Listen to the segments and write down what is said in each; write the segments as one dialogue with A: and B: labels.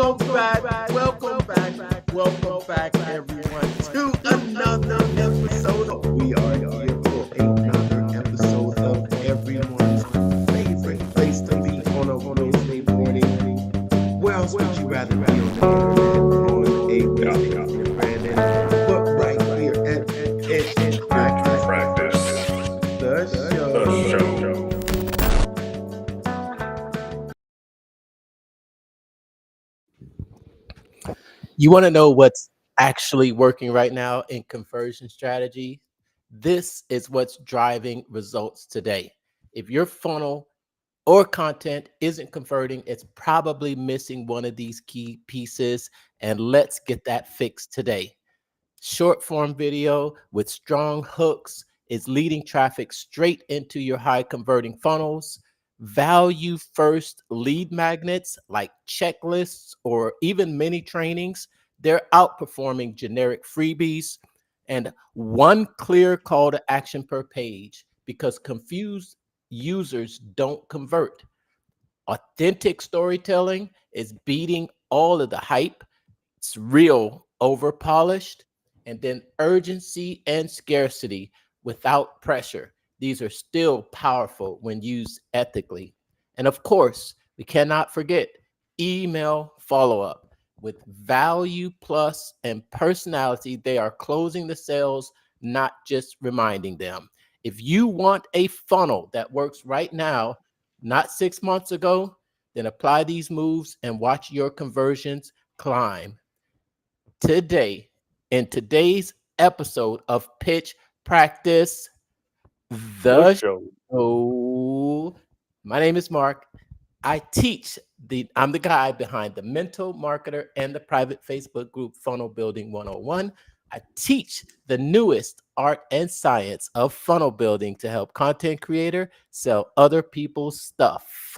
A: welcome back, everyone, to another episode. We are here for another episode of everyone's favorite place to be on a Wednesday morning. Where else would you rather be on the internet on a Wednesday morning, Brandon? But right here at Practice, the show.
B: You want to know what's actually working right now in conversion strategy? This is what's driving results today. If your funnel or content isn't converting, it's probably missing one of these key pieces, and let's get that fixed today. Short form video with strong hooks is leading traffic straight into your high converting funnels. Value first lead magnets like checklists or even mini trainings, they're outperforming generic freebies. And one clear call to action per page, because confused users don't convert. Authentic storytelling is beating all of the hype. It's real over polished. And then urgency and scarcity without pressure. These are still powerful when used ethically. And of course, we cannot forget email follow-up. With value plus and personality, they are closing the sales, not just reminding them. If you want a funnel that works right now, not 6 months ago, then apply these moves and watch your conversions climb. Today, in today's episode of Pitch Practice, the show, my name is Mark. I'm the guy behind the Mental Marketer and the private Facebook group Funnel Building 101. I teach the newest art and science of funnel building to help content creator sell other people's stuff.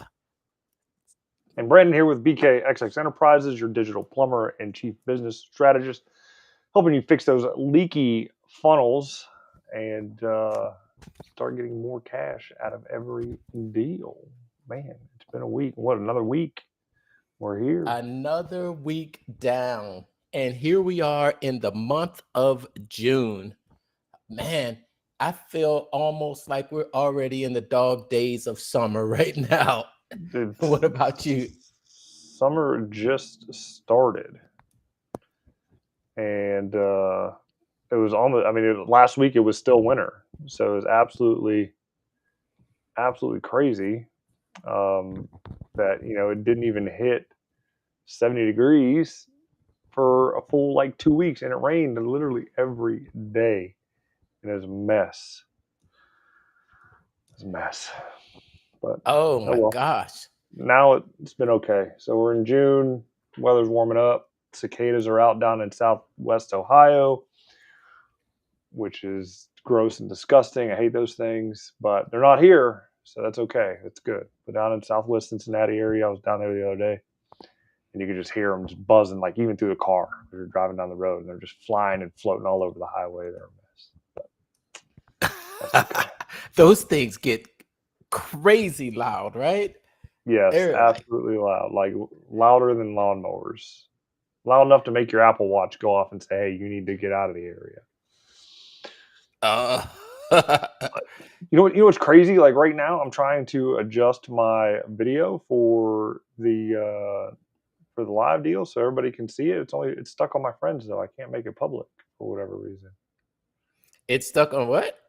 C: And Brandon here with BKXX Enterprises, your digital plumber and chief business strategist, helping you fix those leaky funnels and start getting more cash out of every deal. Man, it's been a week. What, another week? We're here.
B: Another week down. And here we are in the month of June. Man, I feel almost like we're already in the dog days of summer right now. What about you?
C: Summer just started. And it was almost, last week it was still winter. So it was absolutely crazy that, it didn't even hit 70 degrees for a full 2 weeks. And it rained literally every day. And it was a mess. But
B: oh my gosh.
C: Now it's been okay. So we're in June. Weather's warming up. Cicadas are out down in southwest Ohio, which is gross and disgusting. I hate those things, but they're not here, so that's okay. That's good. But down in southwest Cincinnati area, I was down there the other day, and you could just hear them just buzzing, even through the car. You're driving down the road, and they're just flying and floating all over the highway. They're a mess. But that's okay.
B: Those things get crazy loud, right?
C: Yes, absolutely loud. Louder than lawnmowers. Loud enough to make your Apple Watch go off and say, hey, you need to get out of the area. You know what's crazy? Right now, I'm trying to adjust my video for the live deal so everybody can see it. It's stuck on my friends though. I can't make it public for whatever reason.
B: It's stuck on what?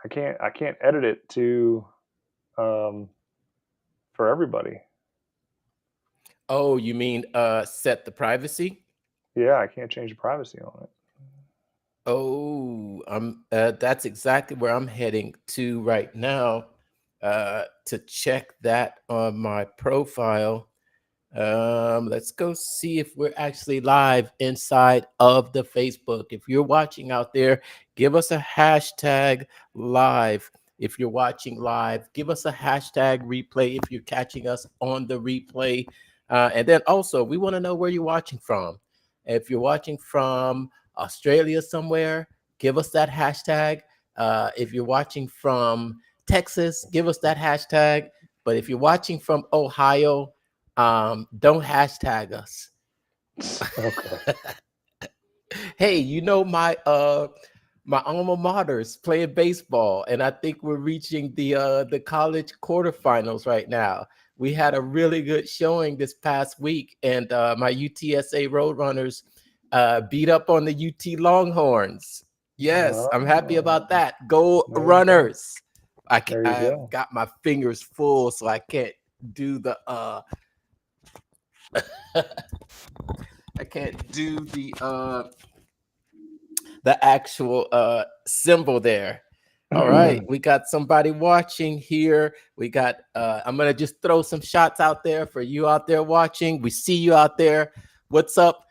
C: I can't edit it to for everybody.
B: Oh, you mean set the privacy?
C: Yeah, I can't change the privacy on it.
B: Oh, that's exactly where I'm heading to right now to check that on my profile. Let's go see if we're actually live inside of the Facebook. If you're watching out there, give us a hashtag live. If you're watching live, give us a hashtag replay if you're catching us on the replay. And then also, we want to know where you're watching from. If you're watching from Australia somewhere, give us that hashtag. If you're watching from Texas, give us that hashtag. But if you're watching from Ohio, don't hashtag us.
C: Okay.
B: Hey, my alma mater's playing baseball, and I think we're reaching the college quarterfinals right now. We had a really good showing this past week, and my UTSA Roadrunners beat up on the UT Longhorns. Yes, I'm happy about
C: Oh,
B: that. Go
C: there you go.
B: Runners!
C: There you
B: I've
C: go.
B: got my fingers full, so I can't do I can't do the actual symbol there. All right, we got somebody watching here. We got I'm gonna just throw some shots out there for you out there watching. We see you out there. What's up?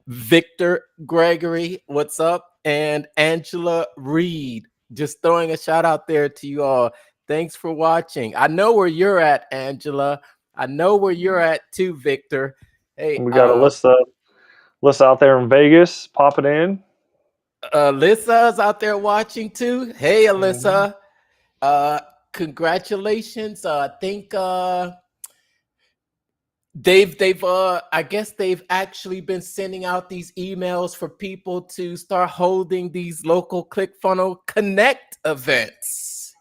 B: Victor Gregory, what's up? And Angela Reed. Just throwing a shout out there to you all. Thanks for watching. I know where you're at, Angela. I know where you're at too, Victor. Hey,
C: We got Alyssa out there in Vegas popping in.
B: Alyssa's out there watching too. Hey,
C: Mhm.
B: Alyssa. Uh, Congratulations. I think they've I guess they've actually been sending out these emails for people to start holding these local ClickFunnels Connect events.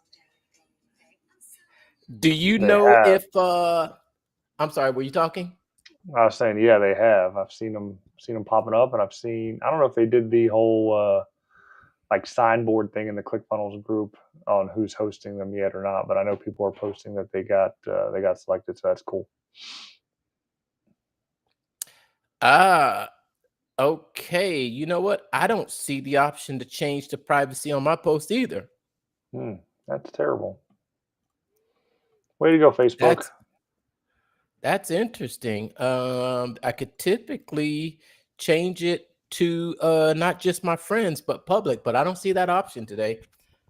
B: Do you
C: They
B: know
C: have.
B: if I'm sorry, were you talking?
C: I was saying, yeah, they have. I've seen them popping up, and I've seen. I don't know if they did the whole like signboard thing in the ClickFunnels group on who's hosting them yet or not, but I know people are posting that they got selected, so that's cool.
B: Ah, okay. You know what? I don't see the option to change the privacy on my post either.
C: Hmm, that's terrible. Way to go, Facebook.
B: That's That's interesting. I could typically change it to not just my friends, but public, but I don't see that option today.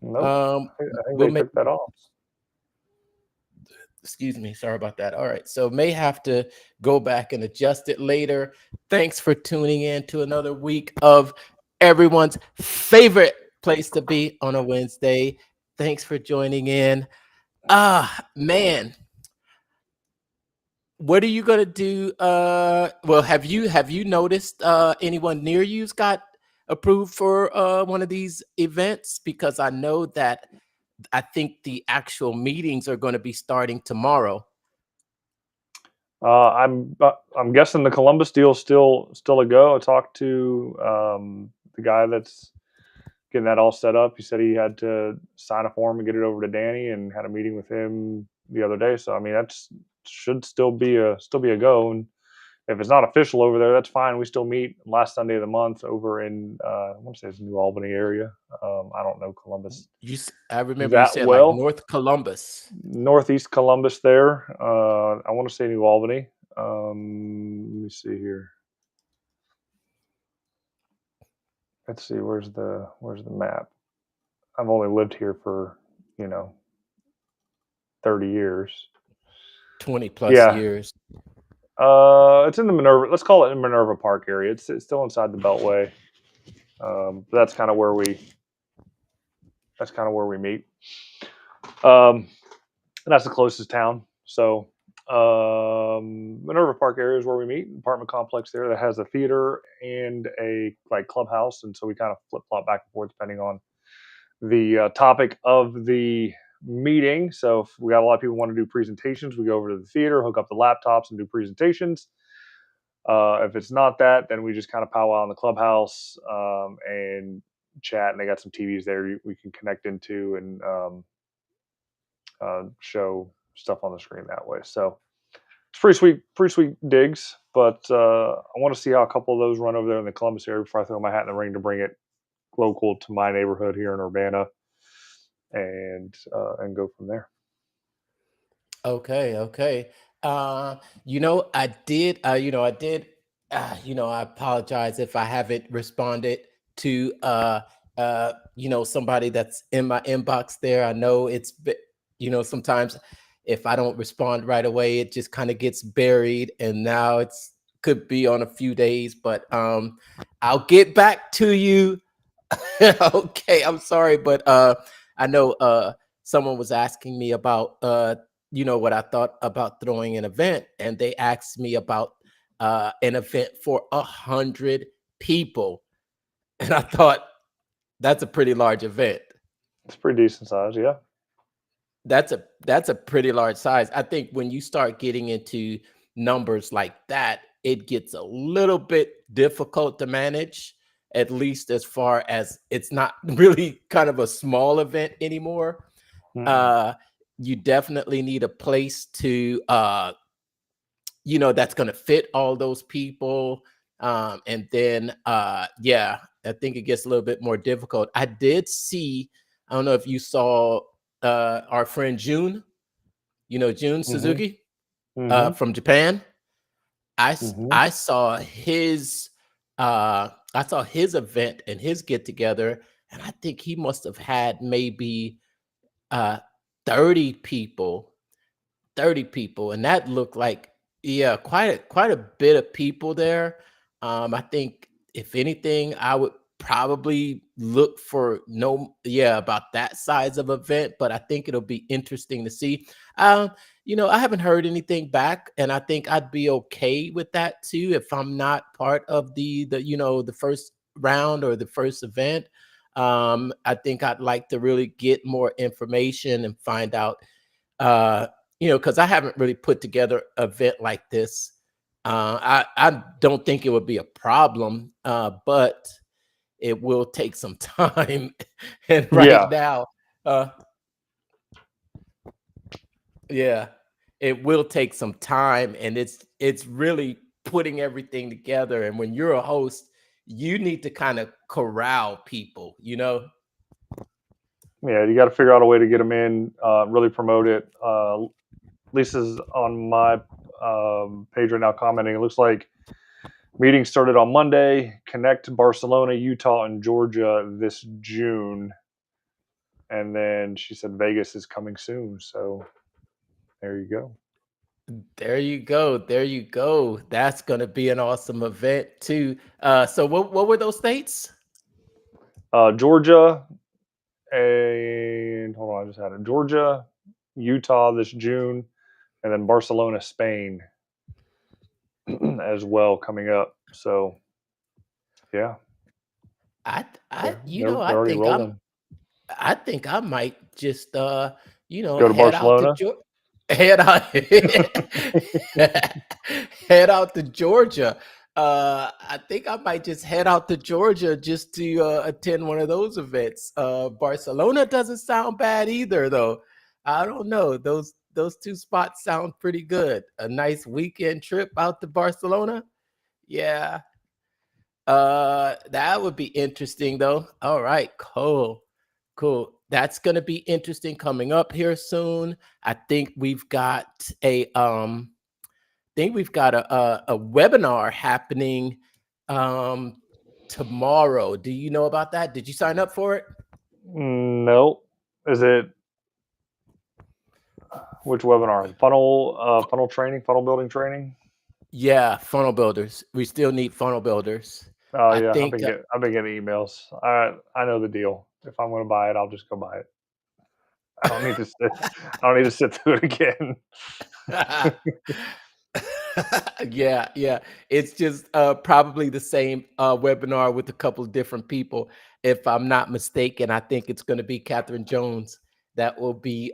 C: Nope.
B: Um,
C: I think
B: we'll
C: they
B: make,
C: took that off.
B: excuse me, sorry about that. All right, so may have to go back and adjust it later. Thanks for tuning in to another week of everyone's favorite place to be on a Wednesday. Thanks for joining in. Man, what are you gonna do? Well, have you noticed anyone near you's got approved for one of these events? Because I know that I think the actual meetings are going to be starting tomorrow.
C: I'm guessing the Columbus deal still a go. I talked to the guy that's getting that all set up. He said he had to sign a form and get it over to Danny, and had a meeting with him the other day. So I mean, that's should still be a go. And if it's not official over there, that's fine. We still meet last Sunday of the month over in I want to say it's New Albany area. I don't know Columbus
B: I remember you
C: that
B: said like
C: well.
B: North Columbus.
C: Northeast Columbus there. I want to say New Albany. Let me see here. Let's see. Where's the map? I've only lived here for you know 30 years.
B: 20 plus
C: Yeah.
B: years.
C: It's in the Minerva. Let's call it in Minerva Park area. It's still inside the Beltway. But that's kind of where we meet. And that's the closest town. So Minerva Park area is where we meet. Apartment complex there that has a theater and a like clubhouse, and so we kind of flip flop back and forth depending on the topic of the meeting. So if we got a lot of people want to do presentations, we go over to the theater, hook up the laptops, and do presentations. If it's not that, then we just kind of powwow in the clubhouse and chat. And they got some TVs there we can connect into and show stuff on the screen that way. So it's pretty sweet digs. But I want to see how a couple of those run over there in the Columbus area before I throw my hat in the ring to bring it local to my neighborhood here in Urbana, and go from there.
B: Okay, okay. Uh, I apologize if I haven't responded to somebody that's in my inbox there. I know sometimes if I don't respond right away, it just kind of gets buried, and now it's could be on a few days, but I'll get back to you. Okay, I'm sorry, but I know someone was asking me about what I thought about throwing an event, and they asked me about an event for 100 people. And I thought that's a pretty large event.
C: It's pretty decent size, yeah.
B: That's a pretty large size. I think when you start getting into numbers like that, it gets a little bit difficult to manage, at least as far as it's not really kind of a small event anymore.
C: Mm-mm.
B: Uh, you definitely need a place to that's going to fit all those people. And then yeah, I think it gets a little bit more difficult. I did see, I don't know if you saw our friend June, June
C: Mm-hmm.
B: Suzuki
C: Mm-hmm.
B: from Japan.
C: Mm-hmm.
B: I saw his event and his get together, and I think he must have had maybe uh 30 people 30 people, and that looked like, yeah, quite a bit of people there. I think if anything, I would probably look for no yeah, about that size of event, but I think it'll be interesting to see. Um, I haven't heard anything back, and I think I'd be okay with that too if I'm not part of the first round or the first event. I think I'd like to really get more information and find out because I haven't really put together an event like this. I don't think it would be a problem, but it will take some time. And right
C: Yeah.
B: now, uh, yeah, it will take some time, and it's really putting everything together. And when you're a host, you need to kind of corral people.
C: Yeah, you got to figure out a way to get them in, really promote it. Lisa's on my page right now commenting. It looks like meetings started on Monday. Connect Barcelona, Utah, and Georgia this June. And then she said Vegas is coming soon. So there you go.
B: There you go. There you go. That's going to be an awesome event too. So what were those states?
C: Georgia and hold on, I just had it. Georgia, Utah this June, and then Barcelona, Spain as well coming up. So yeah,
B: I I
C: they're
B: you
C: they're,
B: know, I
C: they're already
B: think I'm
C: rolling.
B: I think I might just
C: Go to
B: head out to
C: Barcelona.
B: head out head out to Georgia. I think I might just head out to Georgia just to attend one of those events. Barcelona doesn't sound bad either, though. I don't know. Those two spots sound pretty good. A nice weekend trip out to Barcelona. Yeah. That would be interesting though. All right, cool. Cool. That's gonna be interesting coming up here soon. I think we've got a webinar happening um tomorrow. Do you know about that? Did you sign up for it?
C: No, is it which webinar? Funnel training, funnel building training.
B: Yeah, funnel builders. We still need funnel builders.
C: Oh
B: I
C: yeah,
B: think
C: I've been getting emails. I know the deal. If I'm going to buy it, I'll just go buy it. I don't need to sit. I don't need to sit through it again.
B: Yeah, yeah. It's just probably the same webinar with a couple of different people. If I'm not mistaken, I think it's going to be Catherine Jones that will be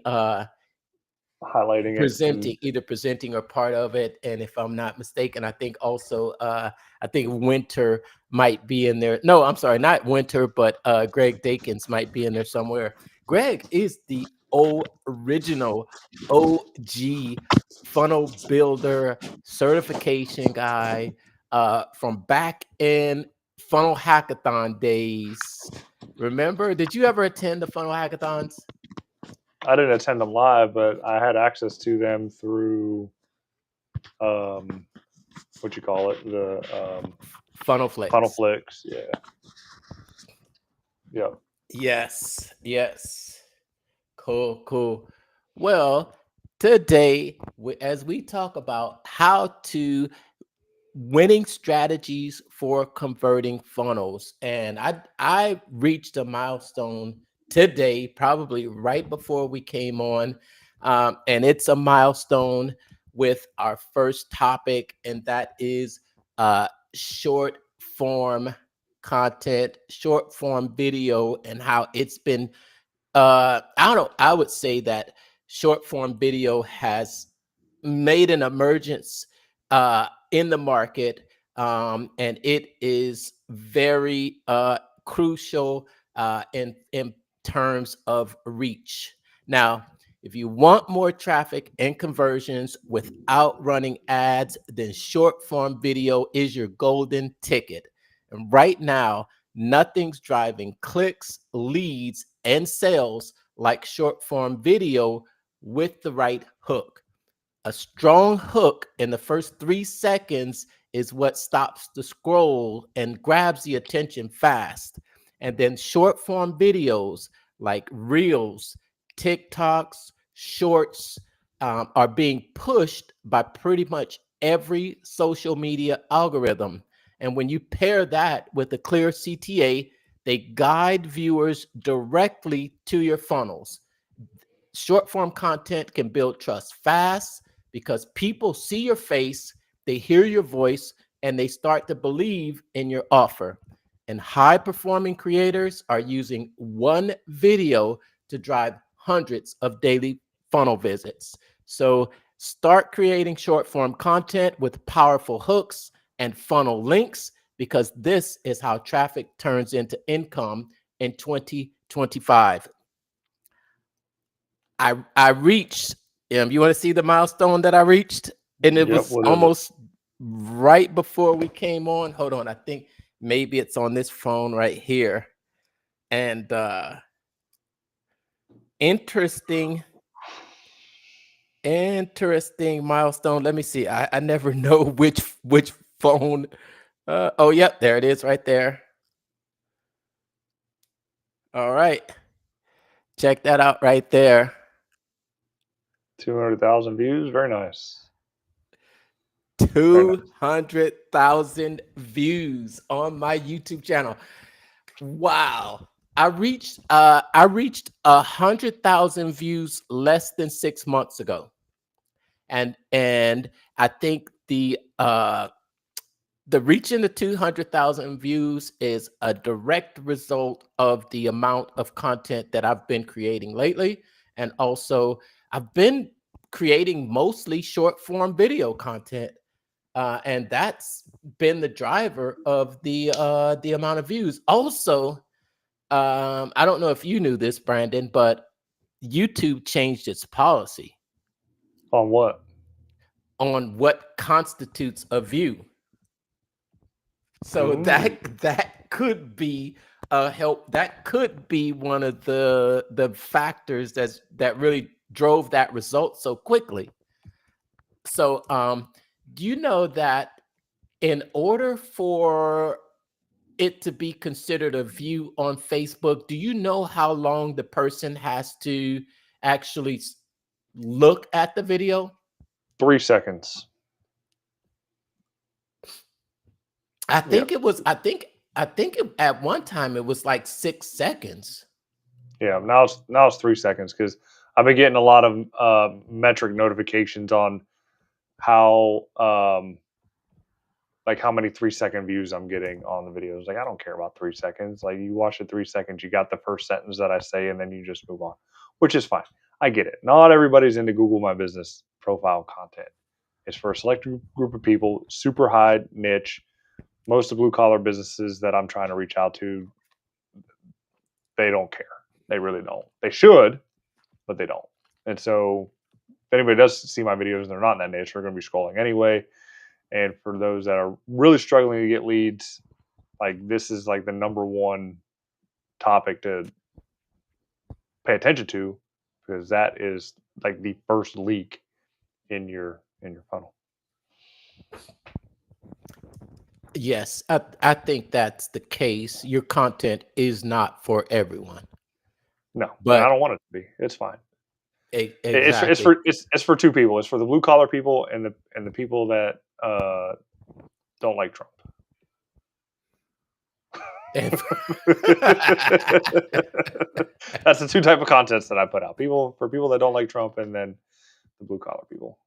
C: Highlighting it and
B: presenting or part of it. And if I'm not mistaken, I think also I think Winter might be in there. No, I'm sorry, not Winter, but Greg Dakins might be in there somewhere. Greg is the original OG funnel builder certification guy from back in funnel hackathon days. Remember, did you ever attend the funnel hackathons?
C: I didn't attend them live, but I had access to them through um, what you call it, the
B: Funnel
C: Funnel
B: Flex.
C: Flicks. Yeah, yeah.
B: Yes, yes. Cool, cool. Well, today, as we talk about how to winning strategies for converting funnels, and I reached a milestone today, probably right before we came on, and it's a milestone with our first topic, and that is short form content, short form video, and how it's been I would say that short form video has made an emergence in the market, and it is very crucial in terms of reach. Now, if you want more traffic and conversions without running ads, then short form video is your golden ticket. And right now, nothing's driving clicks, leads, and sales like short form video with the right hook. A strong hook in the first 3 seconds is what stops the scroll and grabs the attention fast. And then short form videos like Reels, TikToks, Shorts are being pushed by pretty much every social media algorithm. And when you pair that with a clear CTA, they guide viewers directly to your funnels. Short form content can build trust fast because people see your face, they hear your voice, and they start to believe in your offer. And high performing creators are using one video to drive hundreds of daily funnel visits. So start creating short form content with powerful hooks and funnel links, because this is how traffic turns into income in 2025. I reached. You want to see the milestone that I reached? And it
C: Yep.
B: was
C: What is it?
B: almost right before we came on. Hold on, I think maybe it's on this phone right here. And interesting milestone. Let me see. I never know which phone. Oh, yep, there it is right there. All right. Check that out right there.
C: 200,000 views. Very nice.
B: 200,000 views on my YouTube channel. Wow. I reached 100,000 views less than 6 months ago. And I think the reaching the 200,000 views is a direct result of the amount of content that I've been creating lately. And also, I've been creating mostly short form video content. And that's been the driver of the amount of views. Also, I don't know if you knew this, Brandon, but YouTube changed its policy
C: On what?
B: on what constitutes a view. So
C: Ooh.
B: that could be a help. That could be one of the factors that really drove that result so quickly. So, do you know that in order for it to be considered a view on Facebook, do you know how long the person has to actually look at the video?
C: 3 seconds.
B: I think it was. I think at one time it was like 6 seconds.
C: Yeah. Now it's 3 seconds because I've been getting a lot of metric notifications on how like how many 3 second views I'm getting on the videos. Like I don't care about 3 seconds. Like you watch it 3 seconds, you got the first sentence that I say, and then you just move on, which is fine. I get it. Not everybody's into Google My Business profile content. It's for a select group of people, super high niche. Most of the blue collar businesses that I'm trying to reach out to, they don't care. They really don't. They should, but they don't. And so if anybody does see my videos and they're not in that niche, they're going to be scrolling anyway. And for those that are really struggling to get leads, like this is like the number one topic to pay attention to, because that is like the first leak in your funnel.
B: Yes, I think that's the case. Your content is not for everyone.
C: No,
B: But
C: and I don't want it to be. It's fine.
B: Exactly.
C: It's for two people. It's for the blue collar people and the people that don't like Trump. That's the two type of contents that I put out. For people that don't like Trump, and then the blue collar people.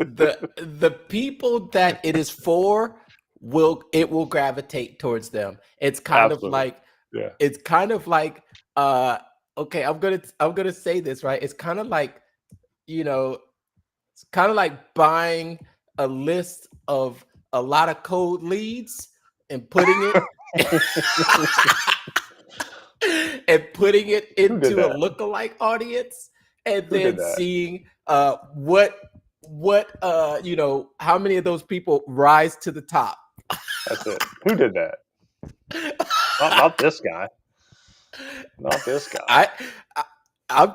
B: The people that it is for will gravitate towards them.
C: Absolutely. Yeah.
B: It's kind of like uh okay, I'm gonna say this, right? It's kind of like, you know, it's kind of like buying a list of a lot of cold leads and putting it and putting it
C: Who did
B: into a
C: that?
B: lookalike audience, and
C: Who did
B: then
C: that?
B: seeing what how many of those people rise to the top.
C: That's it. Who did that? Not this guy. Not this guy.
B: I, I I'm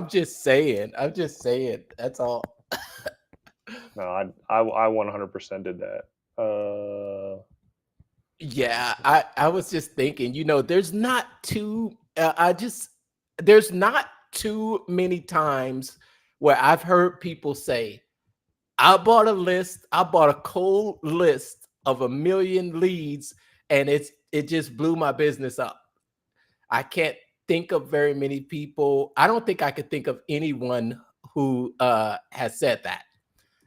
B: just saying. I'm just saying. That's all.
C: No, I 100% did that.
B: Yeah, I was just thinking, there's not there's not too many times where I've heard people say, I bought a cold list of 1 million leads, and it just blew my business up. I can't think of very many people. I don't think I could think of anyone who has said that,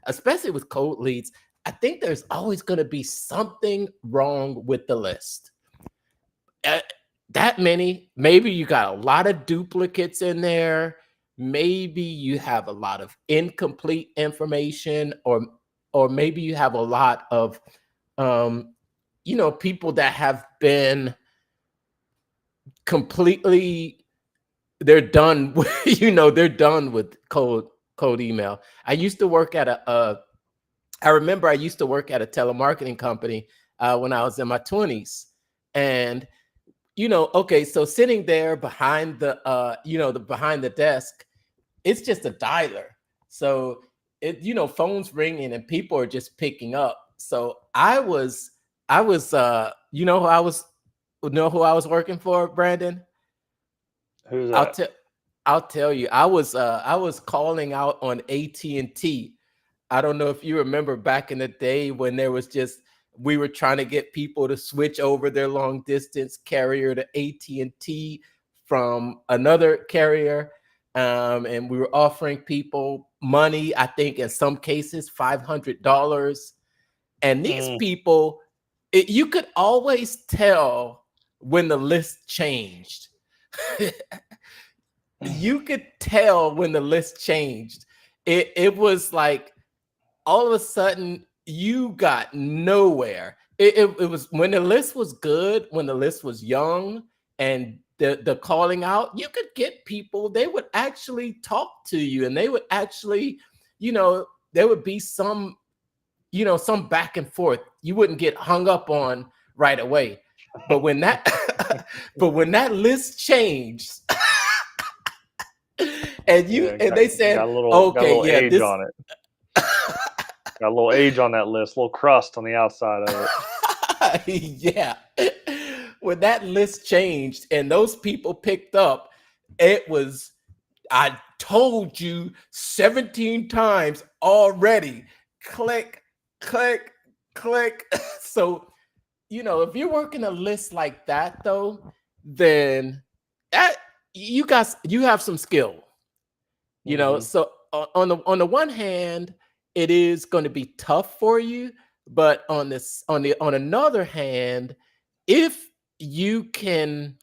B: especially with cold leads. I think there's always going to be something wrong with the list. Uh, that many, maybe you got a lot of duplicates in there. Maybe you have a lot of incomplete information, or maybe you have a lot of people that have been completely they're done with, they're done with cold email. I remember I used to work at a telemarketing company when I was in my 20s. And okay, so sitting there behind the behind the desk, it's just a dialer. So phones ringing and people are just picking up. So I was who I was working for, Brandon?
C: Who's
B: I'll
C: that?
B: tell I'll tell you. I was calling out on AT&T. I don't know if you remember back in the day when there was just we were trying to get people to switch over their long distance carrier to AT&T from another carrier. And we were offering people money, I think in some cases $500. And these
C: Mm.
B: people, you could always tell when the list changed. You could tell when the list changed. It was like all of a sudden you got nowhere. It was when the list was good, when the list was young, and the calling out, you could get people, they would actually talk to you, and they would actually, there would be some back and forth. You wouldn't get hung up on right away. But when that but when that list changed,
C: Yeah,
B: and they
C: got
B: said,
C: a
B: okay,
C: little
B: yeah,
C: age
B: this
C: on it. Got a little age on that list, a little crust on the outside of it.
B: yeah. When that list changed and those people picked up, it was, I told you 17 times already. Click, click, click. So, if you're working a list like that though, then that you have some skill.
C: Mm-hmm.
B: So on the one hand, it is going to be tough for you, but on another hand, if you can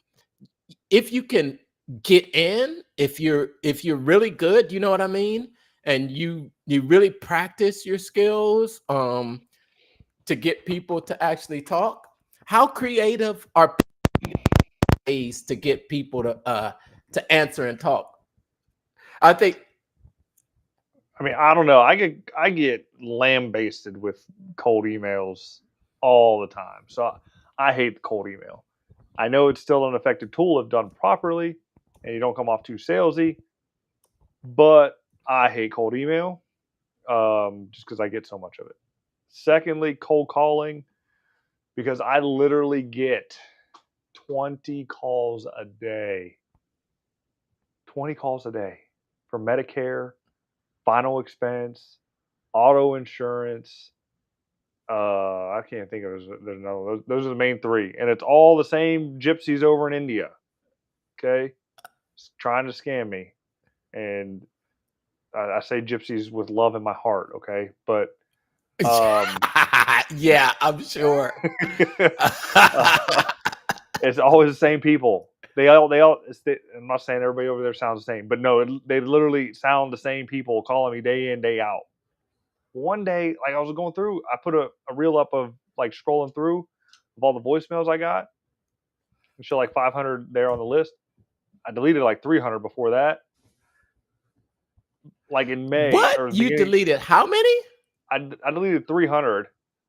B: if you can get in, if you're really good, you know what I mean, and you really practice your skills to get people to actually talk. How creative are ways to get people to answer and talk? I think.
C: I mean, I don't know. I get lambasted with cold emails all the time. So I hate the cold email. I know it's still an effective tool if done properly and you don't come off too salesy, but I hate cold email just because I get so much of it. Secondly, cold calling, because I literally get 20 calls a day. 20 calls a day for Medicare, final expense, auto insurance. I can't think of there's no those are the main three, and it's all the same gypsies over in India. Okay, trying to scam me, and I say gypsies with love in my heart, okay? But um,
B: yeah, I'm sure.
C: uh, it's always the same people. They all. I'm not saying everybody over there sounds the same, but no, they literally sound the same people calling me day in, day out. One day, like I was going through, I put a reel up of like scrolling through of all the voicemails I got, and show like 500 there on the list. I deleted like 300 before that. Like in May
B: What?
C: or the
B: You
C: beginning,
B: deleted how many?
C: I deleted 300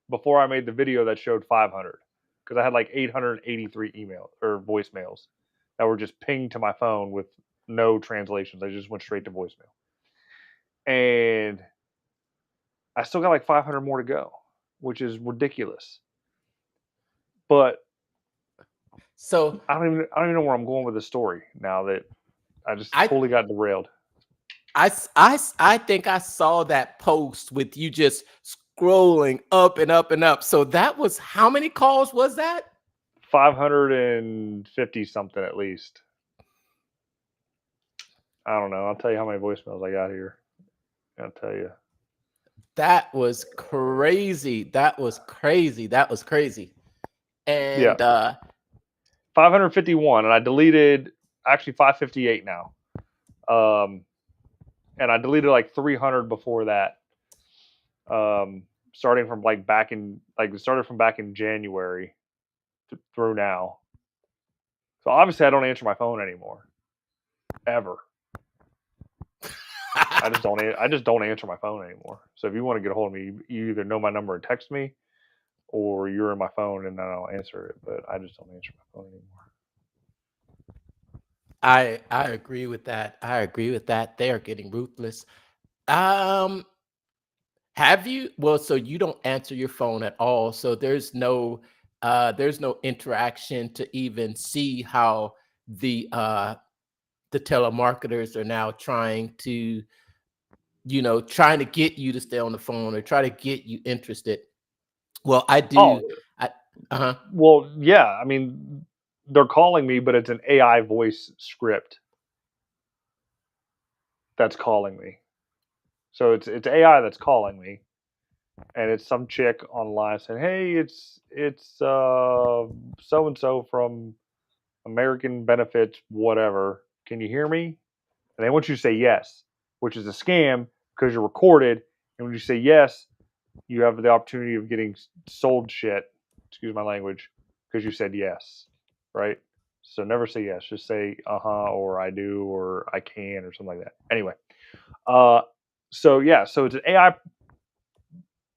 C: before I made the video that showed 500 because I had like 883 emails or voicemails that were just pinged to my phone with no translations. They just went straight to voicemail. And I still got like 500 more to go, which is ridiculous. But
B: So
C: I don't even know where I'm going with this story now that I just
B: I
C: totally got derailed.
B: I think I saw that post with you just scrolling up and up and up. So that was how many calls was that?
C: 550 something at least. I don't know. I'll tell you how many voicemails I got here. I'll tell you.
B: That was crazy. That was crazy. That was crazy.
C: Yeah,
B: And
C: 551, and I deleted actually 558 now. And I deleted like 300 before that. Starting from like back in January through now. So obviously I don't answer my phone anymore. Ever. I just don't answer my phone anymore. So if you want to get a hold of me, you either know my number and text me, or you're in my phone and then I'll answer it. But I just don't answer my phone anymore.
B: I agree with that. I agree with that. They are getting ruthless. Um, have you? Well, so you don't answer your phone at all. So there's no interaction to even see how the telemarketers are now trying to, trying to get you to stay on the phone or try to get you interested. Well, I
C: Oh,
B: do. I uh-huh.
C: well, yeah. I mean, they're calling me, but it's an AI voice script that's calling me. So it's AI that's calling me, and it's some chick online saying, "Hey, it's so and so from American Benefits, whatever. Can you hear me?" And they want you to say yes, which is a scam because you're recorded. And when you say yes, you have the opportunity of getting sold shit. Excuse my language, because you said yes, right? So never say yes. Just say or I do or I can or something like that. Anyway, uh, so yeah, so it's an AI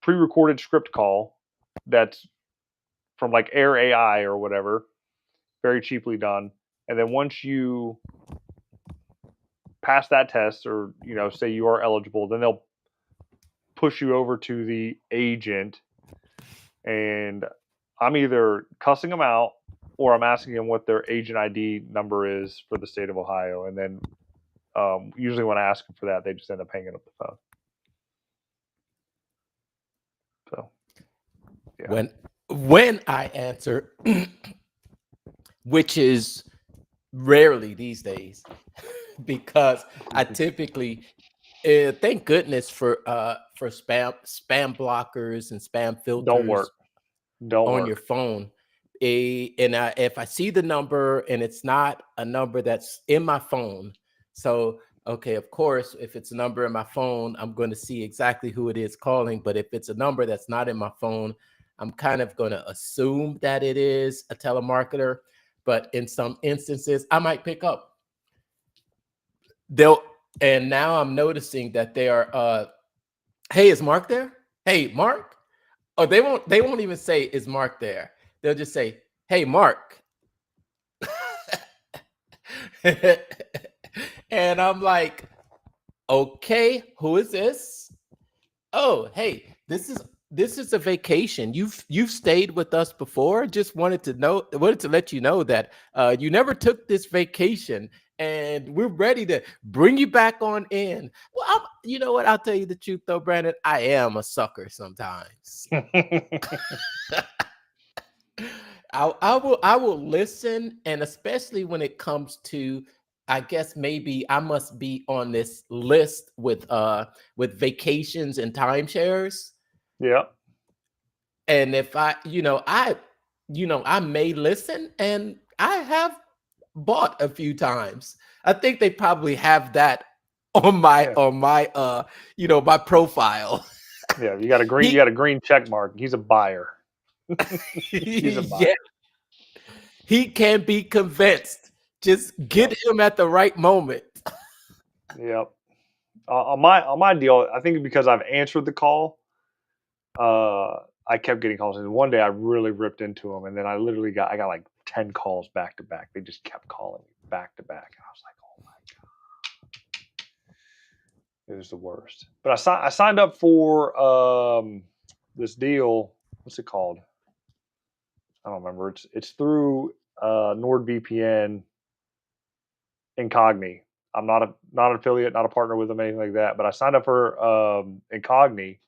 C: pre-recorded script call that's from like Air AI or whatever, very cheaply done. And then once you pass that test, or say you are eligible, then they'll push you over to the agent, and I'm either cussing them out or I'm asking them what their agent ID number is for the state of Ohio, and then usually when I ask them for that, they just end up hanging up the phone. So yeah.
B: When I answer, which is rarely these days, because I typically thank goodness for spam blockers and spam
C: Don't
B: filters
C: work. Don't
B: on your
C: work.
B: phone. If I see the number and it's not a number that's in my phone, so okay, of course, if it's a number in my phone, I'm going to see exactly who it is calling. But if it's a number that's not in my phone, I'm kind of going to assume that it is a telemarketer. But in some instances, I might pick up. They'll and now I'm noticing that they are hey, is Mark there? Hey, Mark? Oh, they won't even say is Mark there. They'll just say, "Hey, Mark." And I'm like, "Okay, who is this?" "Oh, hey, this is a vacation. You've stayed with us before. Just wanted to let you know that you never took this vacation, and we're ready to bring you back on in." Well, you know what? I'll tell you the truth, though, Brandon. I am a sucker sometimes. I will listen, and especially when it comes to I guess maybe I must be on this list with vacations and timeshares.
C: Yeah.
B: And if I may listen, and I have bought a few times. I think they probably have that on my
C: Yeah.
B: my profile.
C: Yeah. You got a green. You
B: He
C: got a green check mark. He's a buyer. He's a
B: yeah,
C: buyer.
B: he can be convinced. Just get
C: Yep.
B: him at the right moment.
C: Yep. On my deal, I think because I've answered the call, I kept getting calls. And one day I really ripped into them, and then I got like 10 calls back to back. They just kept calling me back to back, and I was like, oh my god, it was the worst. But I signed up for this deal. What's it called? I don't remember. It's through NordVPN Incogni. I'm not an affiliate, not a partner with them, anything like that. But I signed up for Incogni,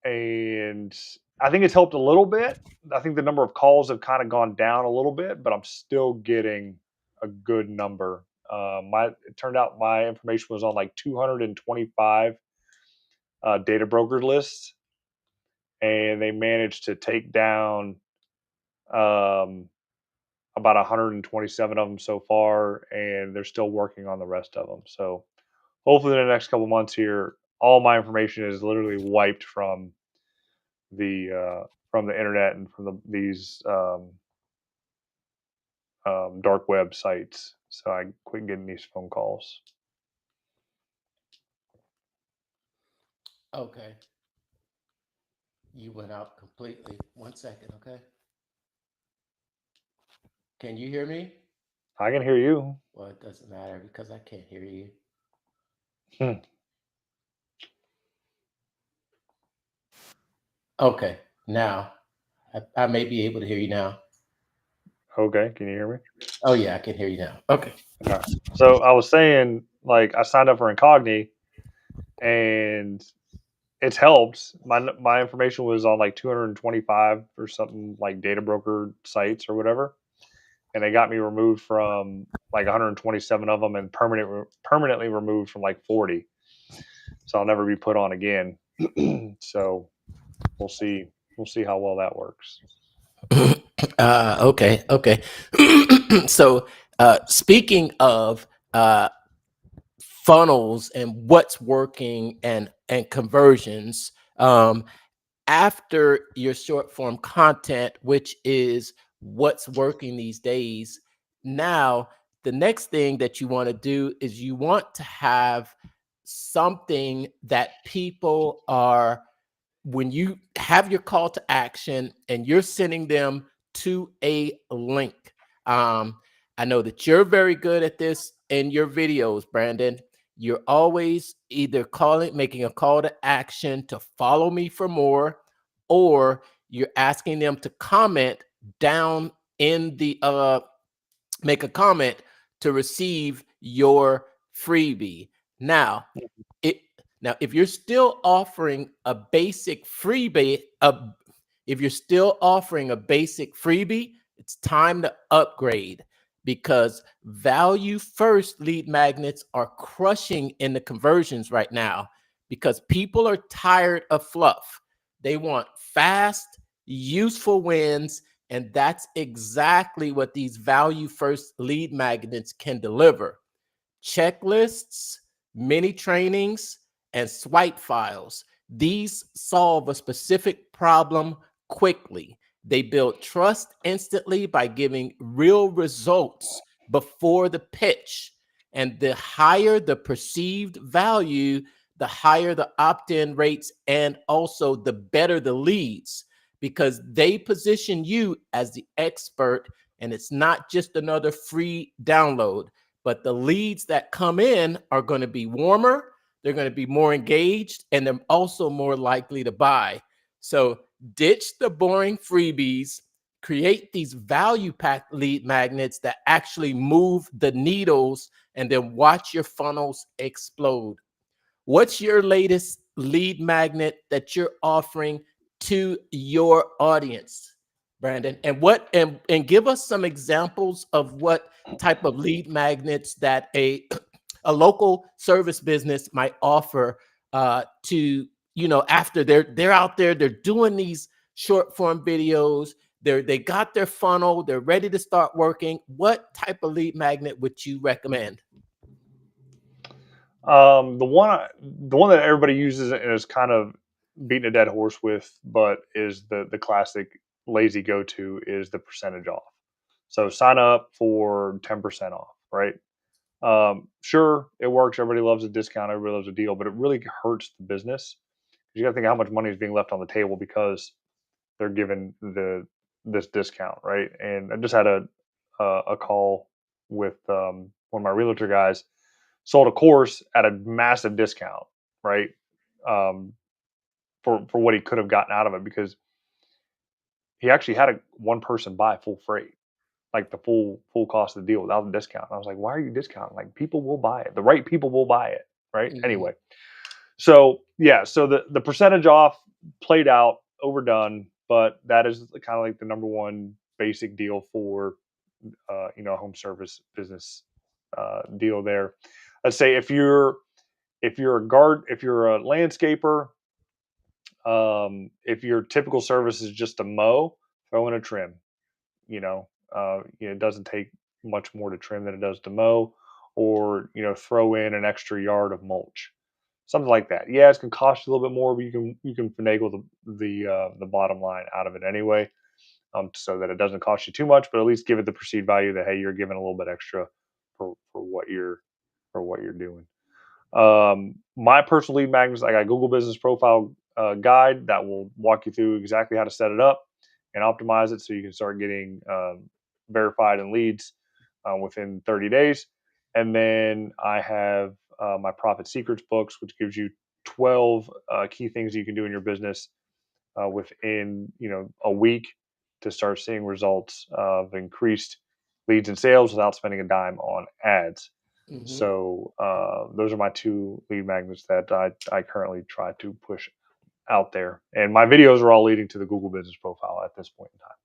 C: and I think it's helped a little bit. I think the number of calls have kind of gone down a little bit, but I'm still getting a good number. It turned out my information was on like 225 data broker lists, and they managed to take down um, about 127 of them so far, and they're still working on the rest of them. So hopefully, in the next couple months here, all my information is literally wiped from the internet and from these dark web sites. So I quit getting these phone calls.
B: Okay. You went out completely. 1 second, okay? Can you hear me?
C: I can hear you.
B: Well, it doesn't matter because I can't hear you.
C: Hmm.
B: Okay. Now, I may be able to hear you now.
C: Okay, can you hear me?
B: Oh yeah, I can hear you now. Okay.
C: Okay. So I was saying, like, I signed up for Incogni, and it's helped. My information was on like 225 or something, like data broker sites or whatever, and they got me removed from like 127 of them, and permanently removed from like 40. So I'll never be put on again. So we'll see. We'll see how well that works.
B: Okay. Okay. So, speaking of funnels and what's working and conversions, after your short form content, which is what's working these days, now the next thing that you want to do is you want to have something that people are, when you have your call to action and you're sending them to a link. Um, I know that you're very good at this in your videos, Brandon. You're always either making a call to action to follow me for more, or you're asking them to comment down in the make a comment to receive your freebie. Now, it now if you're still offering a basic freebie, if you're still offering a basic freebie, it's time to upgrade, because value first lead magnets are crushing in the conversions right now because people are tired of fluff. They want fast, useful wins, and that's exactly what these value first lead magnets can deliver. Checklists, mini trainings, and swipe files. These solve a specific problem quickly. They build trust instantly by giving real results before the pitch. And the higher the perceived value, the higher the opt in rates, and also the better the leads, because they position you as the expert. And it's not just another free download, but the leads that come in are going to be warmer, they're going to be more engaged, and they're also more likely to buy. So ditch the boring freebies, create these value packed lead magnets that actually move the needles, and then watch your funnels explode. What's your latest lead magnet that you're offering to your audience, Brandon. And give us some examples of what type of lead magnets that a a local service business might offer to, you know, after they're out there, they're doing these short form videos, they got their funnel, they're ready to start working. What type of lead magnet would you recommend?
C: The one that everybody uses and is kind of beating a dead horse with, but is the classic lazy go to is the percentage off. So sign up for 10% off, right? Sure, it works. Everybody loves a discount. Everybody loves a deal, but it really hurts the business. You got to think how much money is being left on the table because they're given this discount, right? And I just had a call with one of my realtor guys, sold a course at a massive discount, right? Um, for what he could have gotten out of it, because he actually had a one person buy full freight, like the full cost of the deal without the discount. And I was like, why are you discounting? Like, people will buy it. The right people will buy it, right?
B: Mhm.
C: Anyway, so yeah, so the percentage off played out, overdone, but that is kind of like the number one basic deal for a home service business deal there. Let's say if you're a landscaper, if your typical service is just a mow, throw in a trim. It doesn't take much more to trim than it does to mow, or throw in an extra yard of mulch, something like that. Yeah, it's gonna cost you a little bit more, but you can finagle the bottom line out of it anyway, so that it doesn't cost you too much, but at least give it the perceived value that, hey, you're giving a little bit extra for what you're doing. My personal lead magnets, I got Google Business Profile guide that will walk you through exactly how to set it up and optimize it so you can start getting verified and leads within 30 days. And then I have my Profit Secrets books, which gives you 12 key things you can do in your business within a week to start seeing results of increased leads and sales without spending a dime on ads.
B: Mhm.
C: So those are my two lead magnets that I currently try to push out there, and my videos are all leading to the Google Business Profile at this point in time.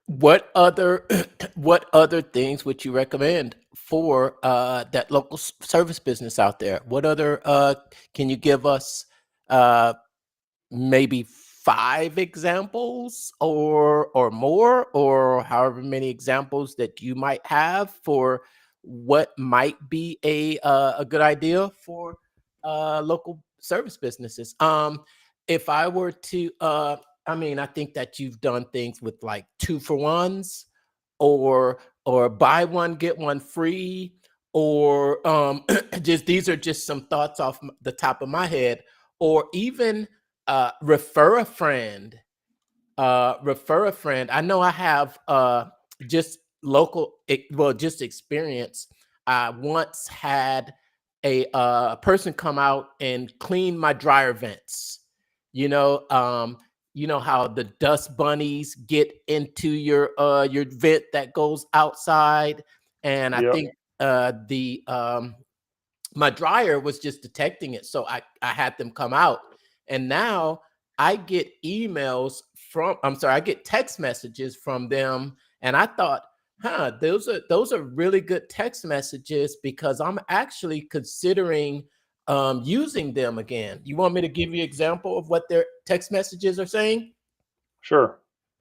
B: What other what other things would you recommend for that local service business out there? What other can you give us uh, maybe 5 examples or more, or however many examples that you might have for what might be a good idea for local service businesses? If I were to I mean, I think that you've done things with like 2 for 1s, or buy one get one free, or just these are just some thoughts off the top of my head, or even refer a friend. Refer a friend. I know I have just just experience. I once had a person come out and clean my dryer vents. You know, you know how the dust bunnies get into your vent that goes outside, and I
C: Yep,
B: think the my dryer was just detecting it. So I had them come out. And now I get emails from, I'm sorry, I get text messages from them. And I thought, those are really good text messages, because I'm actually considering using them again. You want me to give you an example of what their text messages are saying?
C: sure.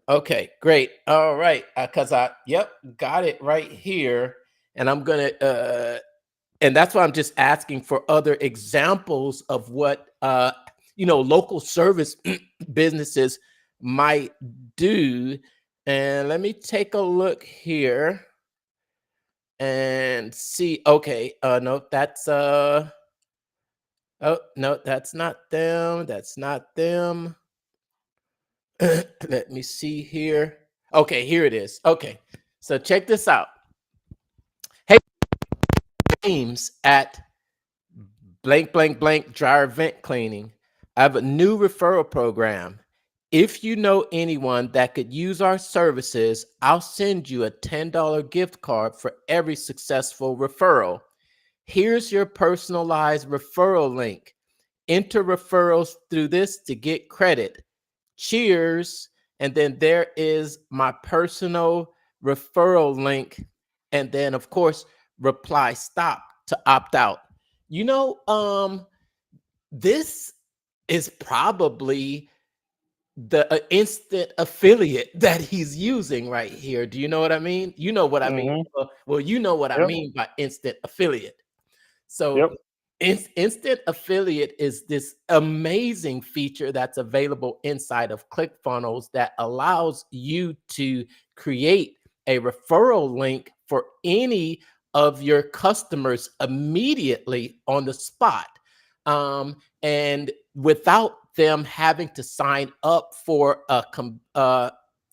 B: Okay, great. All right. Because yep, got it right here. And I'm going to and that's why I'm just asking for other examples of what local service businesses might do. And let me take a look here and see. Okay, no, that's oh no, that's not them. That's not them. Let me see here. Okay, here it is. Okay, so check this out. Hey, James at blank, blank, blank dryer vent cleaning. I have a new referral program. If you know anyone that could use our services, I'll send you a $10 gift card for every successful referral. Here's your personalized referral link. Enter referrals through this to get credit. cheers, and then there is my personal referral link, and then of course reply stop to opt out. You know, this is probably the instant affiliate that he's using right here. Do you know what I mean? You know what I mean.
C: Mm-hmm.
B: Well, you know what I
C: Yep.
B: mean by instant affiliate. So,
C: Yep.
B: instant affiliate is this amazing feature that's available inside of ClickFunnels that allows you to create a referral link for any of your customers immediately on the spot. And without them having to sign up for a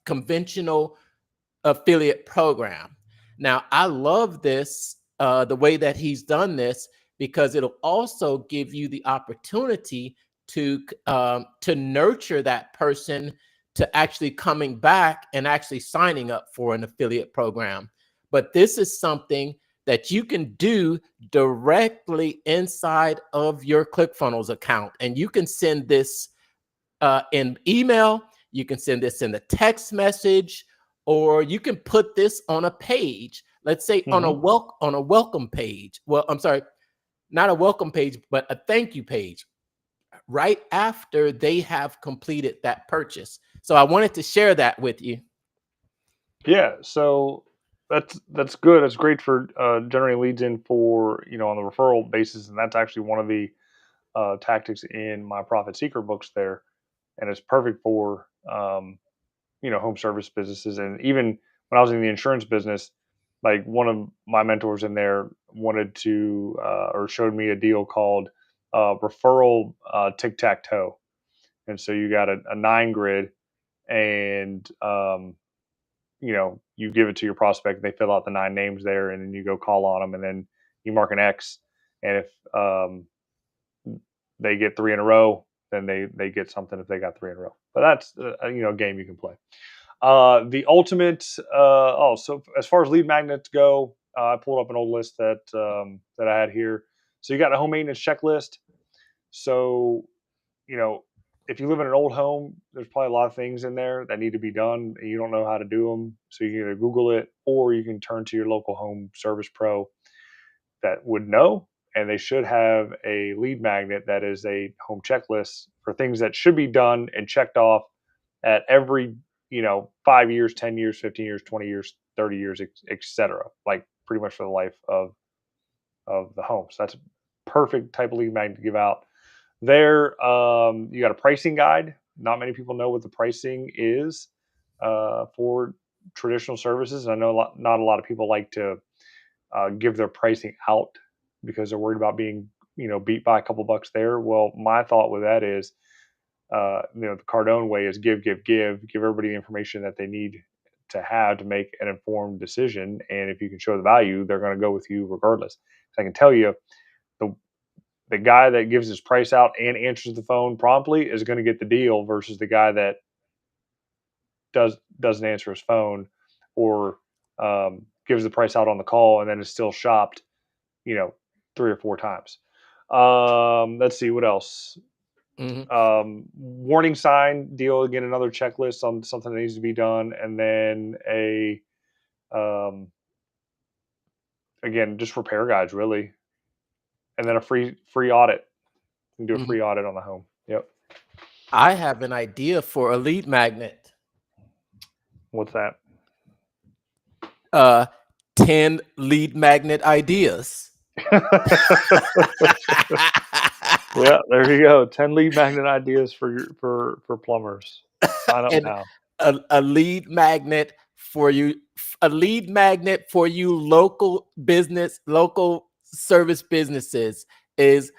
B: conventional affiliate program. Now, I love this, the way that he's done this, because it'll also give you the opportunity to nurture that person to actually coming back and actually signing up for an affiliate program. But this is something that you can do directly inside of your ClickFunnels account, and you can send this in email, you can send this in a text message, or you can put this on a page. Let's say on
C: Mm-hmm.
B: a welcome page. Well, I'm sorry, not a welcome page, but a thank you page right after they have completed that purchase. So I wanted to share that with you.
C: Yeah, so that's good. That's great for generating leads in for on the referral basis, and that's actually one of the tactics in my Profit Seeker books there, and it's perfect for home service businesses, and even when I was in the insurance business, like one of my mentors in there wanted to or showed me a deal called referral tic tac toe, and so you got a 9 grid, and you give it to your prospect, they fill out the 9 names there, and then you go call on them, and then you mark an X. And if they get 3 in a row, then they get something if they got 3 in a row. But that's a game you can play. The ultimate. So as far as lead magnets go, I pulled up an old list that I had here. So you got a home maintenance checklist. So you know, if you live in an old home, there's probably a lot of things in there that need to be done and you don't know how to do them. So you can either Google it or you can turn to your local home service pro that would know. And they should have a lead magnet that is a home checklist for things that should be done and checked off at every, 5 years, 10 years, 15 years, 20 years, 30 years, etc. Like pretty much for the life of the home. So that's a perfect type of lead magnet to give out. There, you got a pricing guide. Not many people know what the pricing is for traditional services. I know not a lot of people like to give their pricing out because they're worried about being, beat by a couple bucks there. Well, my thought with that is, the Cardone way is give everybody the information that they need to have to make an informed decision. And if you can show the value, they're going to go with you regardless. So I can tell you, the guy that gives his price out and answers the phone promptly is going to get the deal versus the guy that doesn't answer his phone or gives the price out on the call and then is still shopped, 3 or 4 times. Let's see what else.
B: Mhm.
C: Warning sign deal, again, another checklist on something that needs to be done, and then um, again, just repair guides really, and then a free audit. You can do a
B: Mhm.
C: free audit on the home. Yep.
B: I have an idea for a lead magnet.
C: What's that?
B: Uh, 10 lead magnet ideas.
C: Yeah, there you go. 10 lead magnet ideas for plumbers. Sign up
B: And
C: now.
B: a lead magnet for you, a lead magnet for you local service businesses is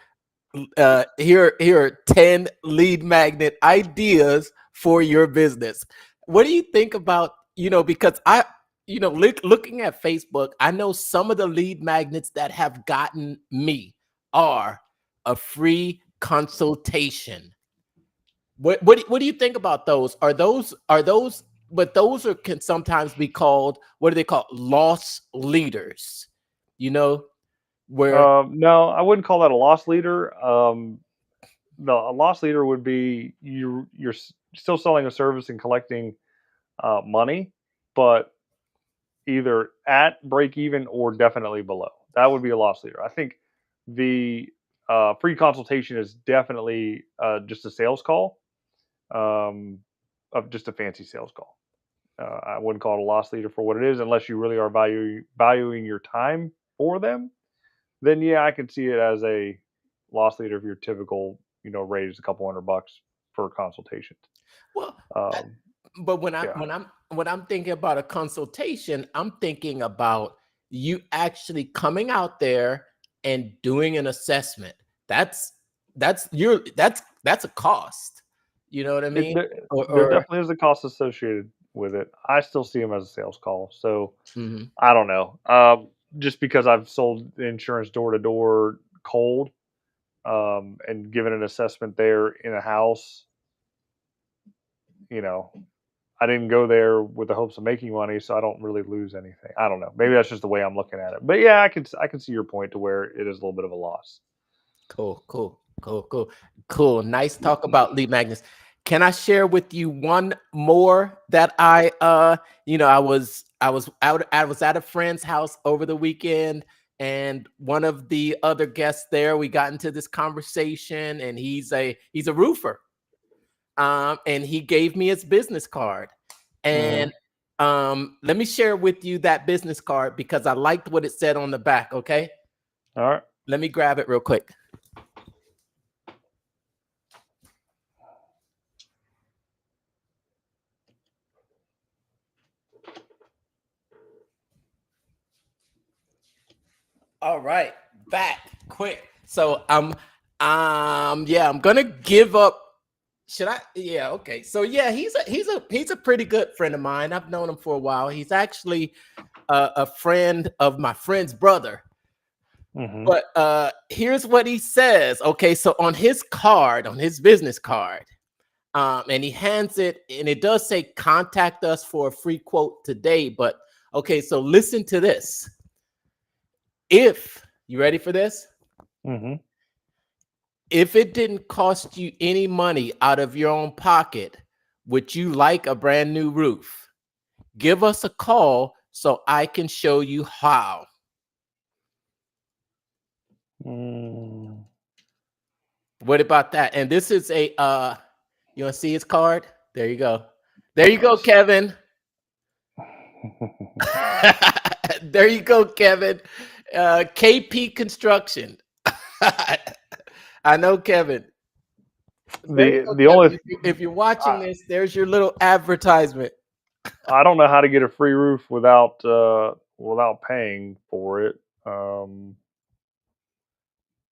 B: here are 10 lead magnet ideas for your business. What do you think about, because looking at Facebook, I know some of the lead magnets that have gotten me are a free consultation. What do you think about those? Are those but those are can sometimes be called, what do they call, loss leaders? You know, where
C: No, I wouldn't call that a loss leader. a loss leader would be you're still selling a service and collecting money, but either at break even or definitely below. That would be a loss leader. I think the free consultation is definitely just a sales call, um, of just a fancy sales call. I wouldn't call it a loss leader for what it is, unless you really are valuing your time for them. Then yeah, I can see it as a loss leader of your typical, rate is a couple $100 for consultations.
B: Well, I,
C: Um,
B: but when I
C: yeah.
B: when I'm thinking about a consultation, I'm thinking about you actually coming out there and doing an assessment. That's that's a cost. You know what I
C: It,
B: mean?
C: there,
B: Or,
C: there
B: or
C: definitely is a cost associated with it. I still see them as a sales call. So
B: mhm.
C: I don't know. Just because I've sold insurance door to door cold, and given an assessment there in a house, you know, I didn't go there with the hopes of making money, so I don't really lose anything. I don't know. Maybe that's just the way I'm looking at it. But yeah, I can see your point to where it is a little bit of a loss.
B: Cool. Nice talk about lead magnets. Can I share with you one more that I was at a friend's house over the weekend, and one of the other guests there, we got into this conversation, and he's a roofer. And he gave me his business card.
C: Hmm.
B: And let me share with you that business card because I liked what it said on the back. Okay.
C: All right.
B: Let me grab it real quick. All right, back quick. So I'm gonna give up. Should I? Yeah, okay. So yeah, he's a pretty good friend of mine. I've known him for a while. He's actually a friend of my friend's brother.
C: Hmm.
B: But here's what he says. Okay, so on his card, on his business card, and he hands it, and it does say contact us for a free quote today. But okay, so listen to this. If you ready for this?
C: Hmm.
B: If it didn't cost you any money out of your own pocket, would you like a brand new roof? Give us a call so I can show you how.
C: Mm.
B: What about that? And this is a you want to see his card? There you go. There you go, Kevin. There you go, Kevin. KP Construction. I know, Kevin. There you
C: the
B: go,
C: the
B: Kevin.
C: only
B: If you're watching
C: I,
B: this, there's your little advertisement.
C: I don't know how to get a free roof without paying for it. Um,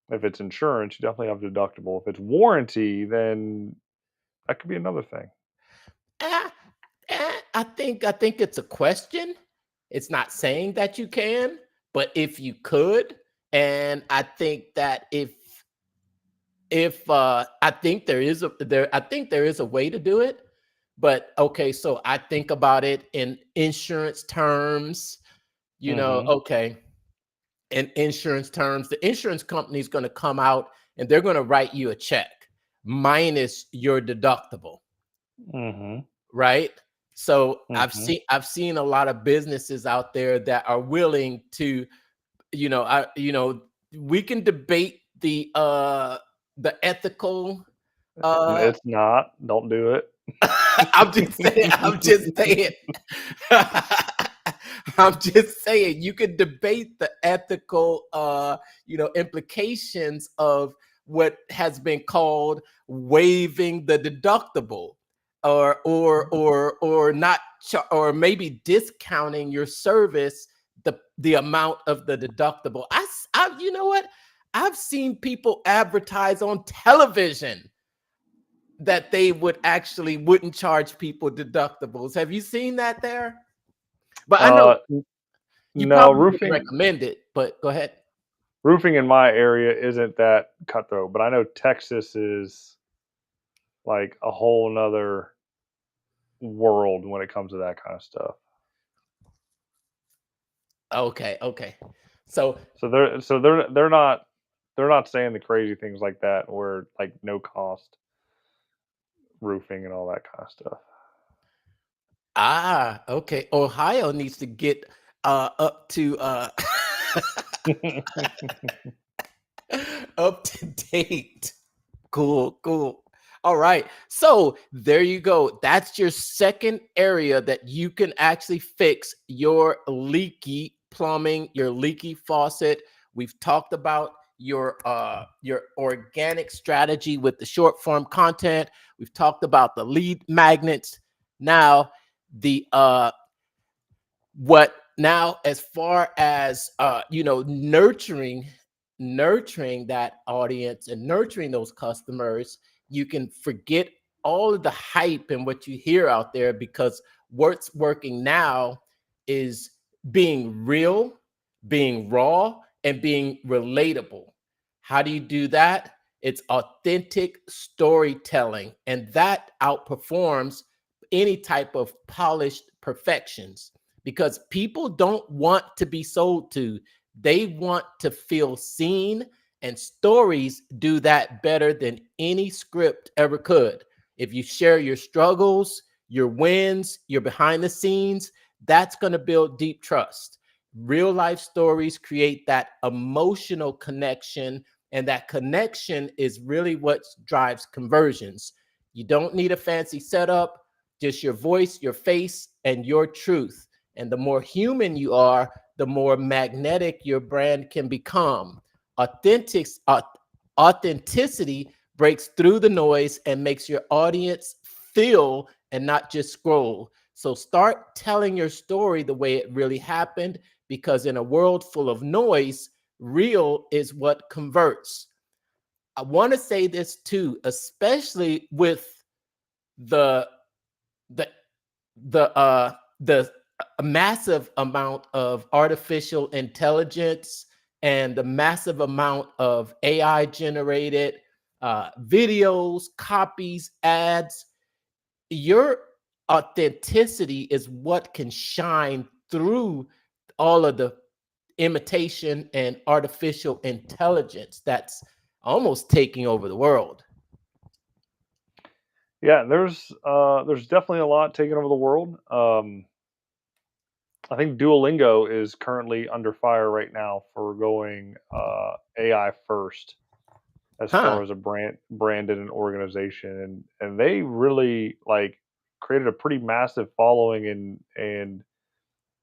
C: if it's insurance, you definitely have a deductible. If it's warranty, then that could be another thing.
B: Eh, I think it's a question. It's not saying that you can, but if you could, and I think that if I think there is a way to do it. But okay, so I think about it in insurance terms,
C: Hmm.
B: okay. In insurance terms, the insurance company is going to come out and they're going to write you a check minus your deductible,
C: Hmm.
B: right? So
C: Hmm.
B: I've seen a lot of businesses out there that are willing to, we can debate the ethical. uh
C: It's not. Don't do it.
B: I'm just saying. I'm just saying you could debate the ethical implications of what has been called waiving the deductible, or not or maybe discounting your service, the amount of the deductible. You know what, I've seen people advertise on television that they wouldn't charge people deductibles. Have you seen that there? But I know
C: Uh,
B: you
C: no,
B: probably wouldn't
C: roofing
B: recommend it, but go ahead.
C: roofing in my area isn't that cutthroat, but I know Texas is like a whole nother world when it comes to that kind of stuff.
B: Okay. So
C: So they're not. they're not saying the crazy things like that, where like no cost roofing and all that kind of stuff.
B: Ah, okay. Ohio needs to get up to up to date. Cool, cool. All right. So there you go. That's your second area that you can actually fix your leaky plumbing, your leaky faucet. We've talked about your organic strategy with the short form content. We've talked about the lead magnets. Now the what now as far as nurturing that audience and nurturing those customers, you can forget all of the hype and what you hear out there, because what's working now is being real, being raw, and being relatable. How do you do that? It's authentic storytelling, and that outperforms any type of polished perfections, because people don't want to be sold to, they want to feel seen, and stories do that better than any script ever could. If you share your struggles, your wins, your behind the scenes, that's going to build deep trust. Real life stories create that emotional connection, and that connection is really what drives conversions. You don't need a fancy setup, just your voice, your face, and your truth. And the more human you are, the more magnetic your brand can become. Authentic, Authenticity breaks through the noise and makes your audience feel and not just scroll. So start telling your story the way it really happened, because in a world full of noise, real is what converts. I want to say this too, especially with the the the massive amount of artificial intelligence and the massive amount of AI generated videos, copies, ads. Your authenticity is what can shine through all of the imitation and artificial intelligence that's almost taking over the world.
C: Yeah, there's definitely a lot taking over the world. I think Duolingo is currently under fire right now for going AI first as
B: Huh.
C: far as a brand and an organization, and they really like created a pretty massive following and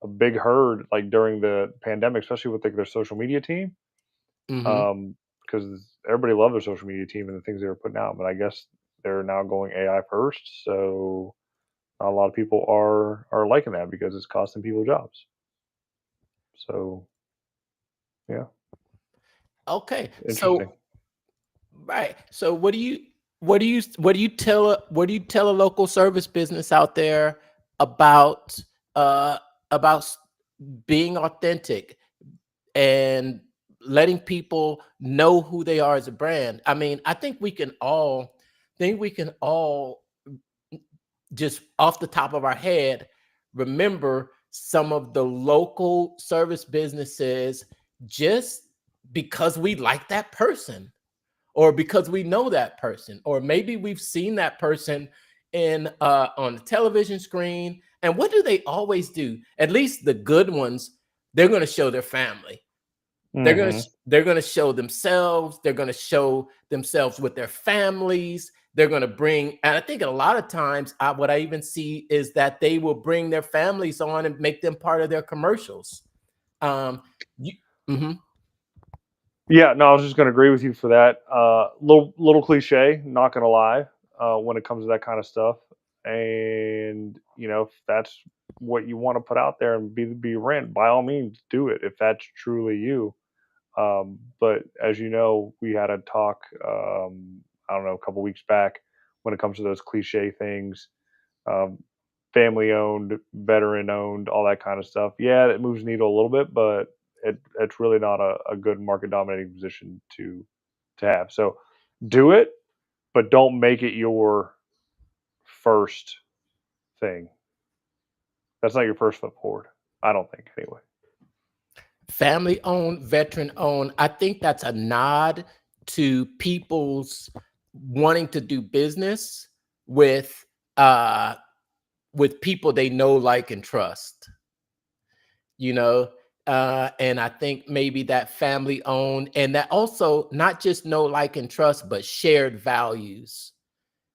C: a big herd like during the pandemic, especially with like their social media team.
B: Hmm.
C: Um, because everybody loved their social media team and the things they were putting out, but I guess they're now going AI first, so a lot of people are liking that because it's costing people jobs. So yeah,
B: Okay.
C: interesting.
B: So right. So what do you tell a local service business out there about uh about being authentic and letting people know who they are as a brand? I mean, I think we can all just off the top of our head remember some of the local service businesses, just because we like that person, or because we know that person, or maybe we've seen that person in on the television screen. And what do they always do? At least the good ones, they're going to show their family.
C: Hmm.
B: They're going to show themselves. They're going to show themselves with their families. They're going to bring, and I think a lot of times, what I even see is that they will bring their families on and make them part of their commercials. Um, you, mhm.
C: Yeah, no, I was just going to agree with you for that. Little cliche, not going to lie, when it comes to that kind of stuff. And if that's what you want to put out there and be rent, by all means, do it if that's truly you. But as you know, we had a talk, I don't know, a couple weeks back when it comes to those cliche things, um, family owned, veteran owned, all that kind of stuff. Yeah, it moves the needle a little bit, but it's really not a good market dominating position to have. So do it, but don't make it your first thing. That's not your first foot forward. I don't think anyway.
B: Family owned, veteran owned. I think that's a nod to people's wanting to do business with uh people they know, like, and trust. You know, and I think maybe that family owned, and that also not just know, like, and trust, but shared values.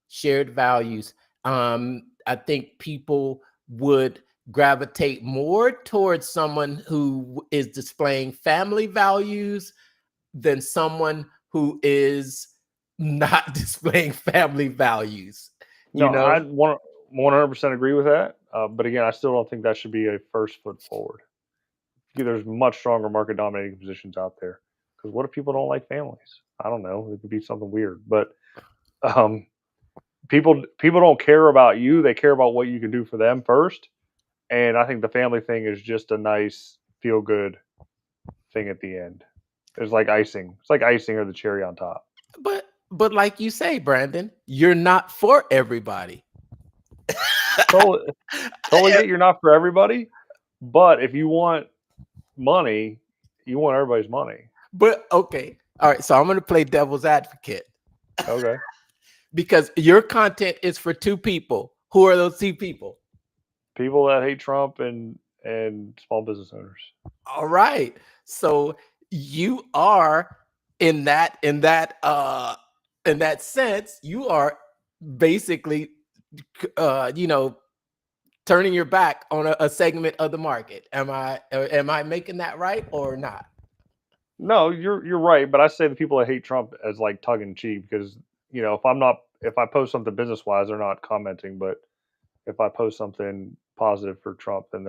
B: Shared values. I think people would gravitate more towards someone who is displaying family values than someone who is not displaying family values.
C: No,
B: You know,
C: I 100% agree with that. But again, I still don't think that should be a first foot forward. There's much stronger market dominating positions out there. Because what if people don't like families? I don't know. It could be something weird. But um, people don't care about you. They care about what you can do for them first. And I think the family thing is just a nice feel good thing at the end. It's like icing. It's like icing or the cherry on top.
B: but like you say, Brandon, you're not for everybody.
C: Totally, totally get you're not for everybody. But if you want money, you want everybody's money.
B: But okay, all right. So I'm going to play devil's advocate
C: Okay.
B: because your content is for two people. Who are those two people?
C: People that hate Trump and small business owners.
B: All right. So you are in that sense, you are basically you know, turning your back on a segment of the market. Am I making that right or not?
C: No, you're right, but I say the people that hate Trump as like tongue in cheek because if I post something business wise, they're not commenting, but if I post something positive for Trump, then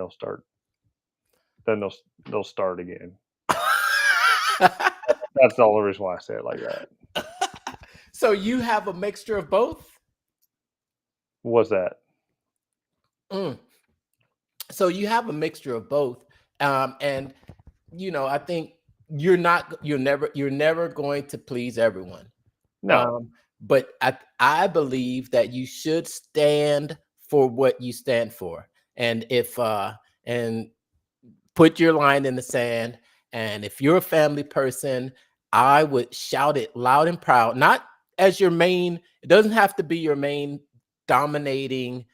C: then they'll start again. That's the only reason why I say it like that.
B: So you have a mixture of both?
C: What's that?
B: Mm. So you have a mixture of both. And you know, I think you're never going to please everyone.
C: No,
B: But I believe that you should stand for what you stand for. And if and put your line in the sand. And if you're a family person, I would shout it loud and proud, not as your main, it doesn't have to be your main dominating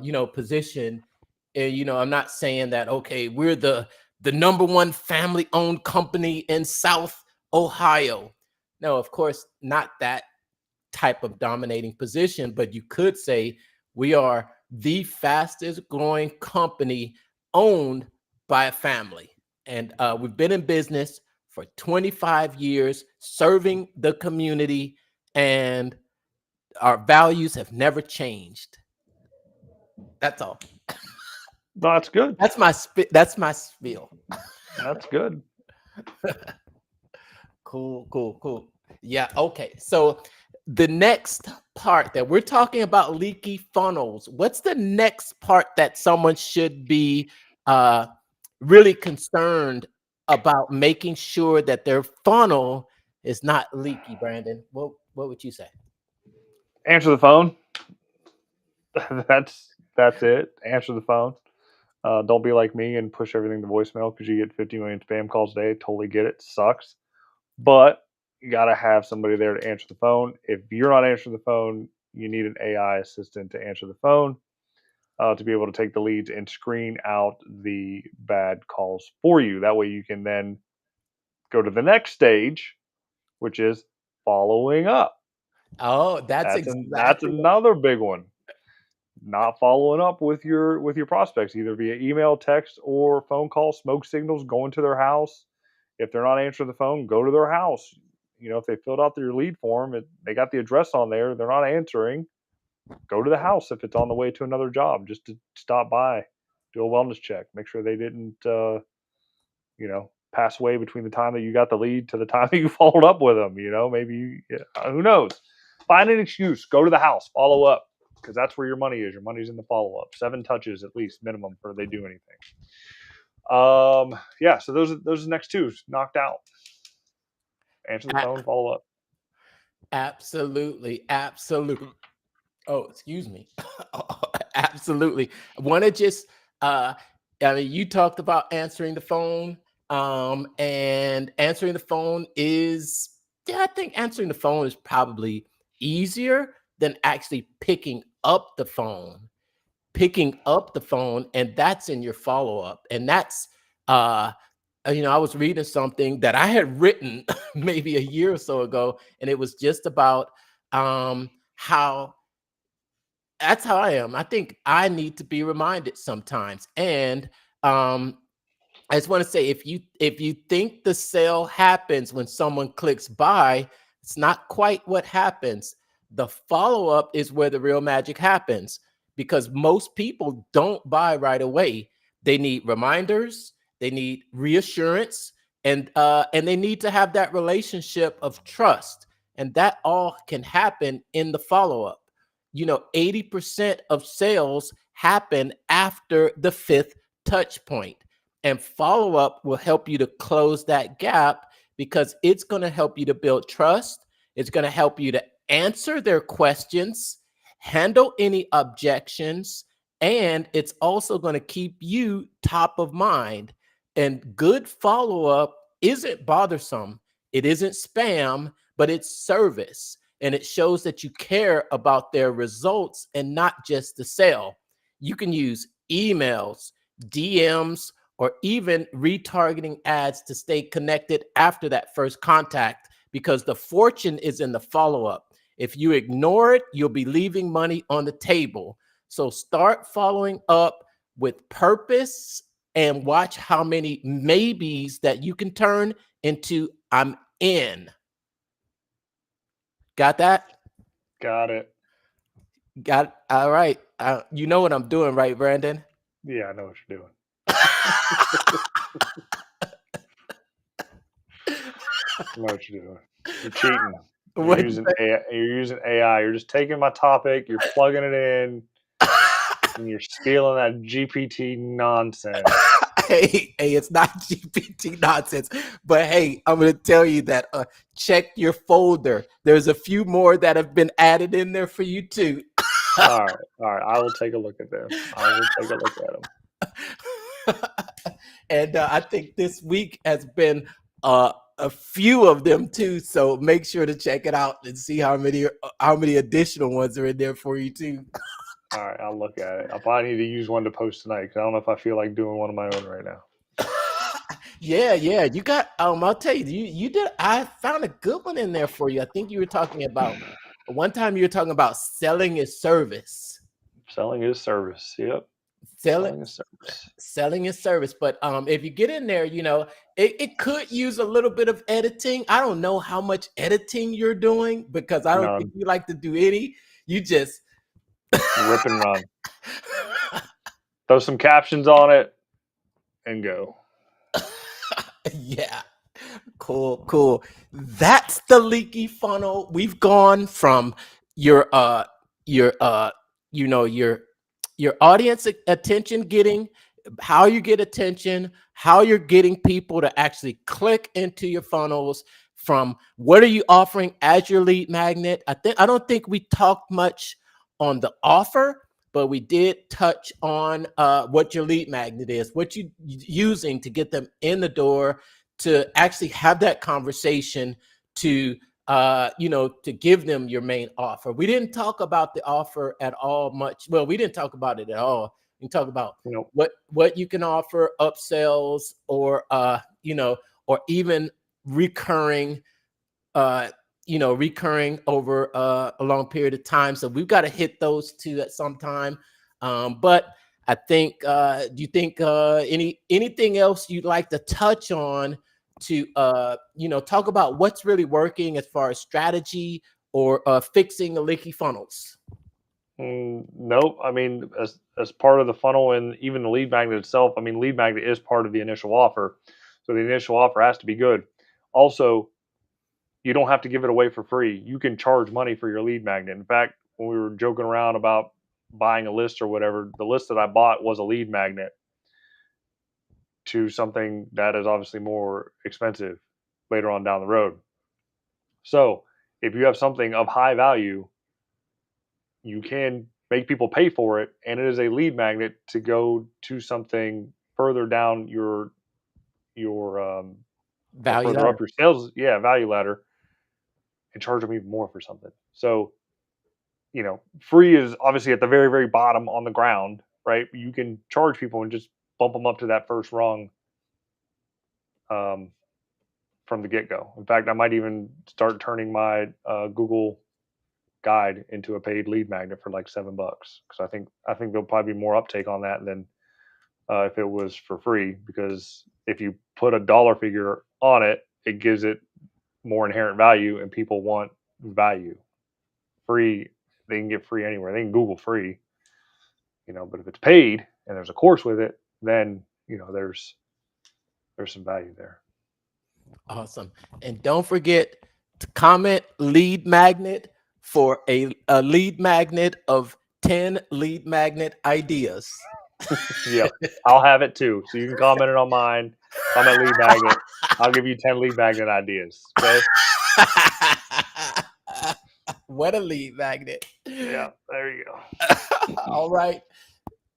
B: you know, position. And you know, I'm not saying that, okay, we're the number one family owned company in South Ohio. No, of course, not that type of dominating position, but you could say we are the fastest growing company owned by a family. And we've been in business for 25 years, serving the community, and our values have never changed. That's all.
C: no, that's good.
B: That's my spiel.
C: That's good.
B: Cool. Yeah, okay. So the next part that we're talking about, leaky funnels. What's the next part that someone should be really concerned about making sure that their funnel is not leaky, Brandon? What would you say?
C: Answer the phone. That's it. Answer the phone. Don't be like me and push everything to voicemail because you get 50 million spam calls a day. Totally get it. Sucks. But you got to have somebody there to answer the phone. If you're not answering the phone, you need an AI assistant to answer the phone to be able to take the leads and screen out the bad calls for you. That way you can then go to the next stage, which is following up.
B: Oh,
C: That's
B: exactly what.
C: another big one. Not following up with your prospects either via email, text, or phone call, smoke signals, going to their house. If they're not answering the phone, go to their house. If they filled out their lead form, they got the address on there, they're not answering, go to the house if it's on the way to another job, just to stop by, do a wellness check, make sure they didn't pass away between the time that you got the lead to the time that you followed up with them. Maybe who knows? Find an excuse, go to the house, follow up, because that's where your money is. Your money's in the follow up. 7 touches at least minimum before they do anything. Yeah. So those are the next two knocked out. Answer the phone, follow up.
B: Absolutely. Oh, excuse me. Absolutely. I want to just I mean, you talked about answering the phone. And answering the phone is, yeah, I think answering the phone is probably easier than actually picking up the phone, and that's in your follow-up. And that's I was reading something that I had written maybe a year or so ago, and it was just about how that's how I am. I think I need to be reminded sometimes. And I just want to say, if you think the sale happens when someone clicks buy, it's not quite what happens. The follow up is where the real magic happens, because most people don't buy right away. They need reminders, they need reassurance, and they need to have that relationship of trust, and that all can happen in the follow up. 80% of sales happen after the fifth touch point. And follow up will help you to close that gap, because it's going to help you to build trust. It's going to help you to answer their questions, handle any objections, and it's also going to keep you top of mind. And good follow up isn't bothersome, it isn't spam, but it's service. And it shows that you care about their results and not just the sale. You can use emails, DMs, or even retargeting ads to stay connected after that first contact, because the fortune is in the follow up. If you ignore it, you'll be leaving money on the table. So start following up with purpose and watch how many maybes that you can turn into I'm in. Got that?
C: Got it.
B: Got all right. You know what I'm doing, right, Brandon?
C: Yeah, I know what you're doing. I know what you're doing. You're cheating. You're
B: What?
C: using AI. You're using AI. You're just taking my topic. You're plugging it in, and you're stealing that GPT nonsense.
B: Hey, it's not GPT nonsense, but hey, I'm going to tell you that check your folder. There's a few more that have been added in there for you too.
C: All right. I will take a look at them. I will take a look at them.
B: And I think this week has been a few of them too. So make sure to check it out and see how many additional ones are in there for you too.
C: All right, I'll look at it. I probably need to use one to post tonight because I don't know if I feel like doing one of my own right now.
B: Yeah, you got I'll tell you, you did. I found a good one in there for you. I think you were talking about one time, you were talking about selling is service.
C: Selling is service. Yep.
B: Selling
C: Selling is service.
B: selling is service. But if you get in there, it could use a little bit of editing. I don't know how much editing you're doing, because I don't think
C: None.
B: you like to do any. You just
C: Rip and run. Throw some captions on it and go.
B: yeah. Cool. That's the leaky funnel. We've gone from your your you know your audience attention getting, how you get attention, how you're getting people to actually click into your funnels, from what are you offering as your lead magnet. I don't think we talked much on the offer, but we did touch on what your lead magnet is, what you using to get them in the door, to actually have that conversation, to to give them your main offer. We didn't talk about the offer at all much. Well, we didn't talk about it at all. We talk about
C: Nope.
B: what you can offer, upsells, or even recurring, recurring over a long period of time. So we've got to hit those two at some time. But I think, do you think anything else you'd like to touch on to talk about what's really working as far as strategy, or fixing the leaky funnels?
C: Nope. I mean, as part of the funnel and even the lead magnet itself, I mean, lead magnet is part of the initial offer. So the initial offer has to be good. Also, you don't have to give it away for free. You can charge money for your lead magnet. In fact, when we were joking around about buying a list or whatever, the list that I bought was a lead magnet to something that is obviously more expensive later on down the road. So if you have something of high value, you can make people pay for it, and it is a lead magnet to go to something further down your your or
B: Value
C: further
B: ladder.
C: up your sales, value ladder, and charge them even more for something. So, free is obviously at the very, very bottom on the ground, right? You can charge people and just bump them up to that first rung um, from the get go. In fact, I might even start turning my Google guide into a paid lead magnet for like $7 because I think there'll probably be more uptake on that than if it was for free. Because if you put a dollar figure on it, it gives it more inherent value, and people want value. Free, they can get free anywhere. They can Google free, but if it's paid and there's a course with it, then there's some value there.
B: Awesome. And don't forget to comment lead magnet for a lead magnet of 10 lead magnet ideas.
C: Yep, I'll have it too. So you can comment it on mine. Comment lead magnet. I'll give you 10 lead magnet ideas. Okay.
B: What a lead magnet.
C: Yeah, there you go.
B: All right.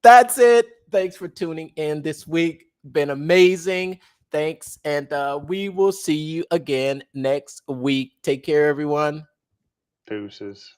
B: That's it. Thanks for tuning in this week. Been amazing. Thanks. And we will see you again next week. Take care, everyone.
C: Deuces.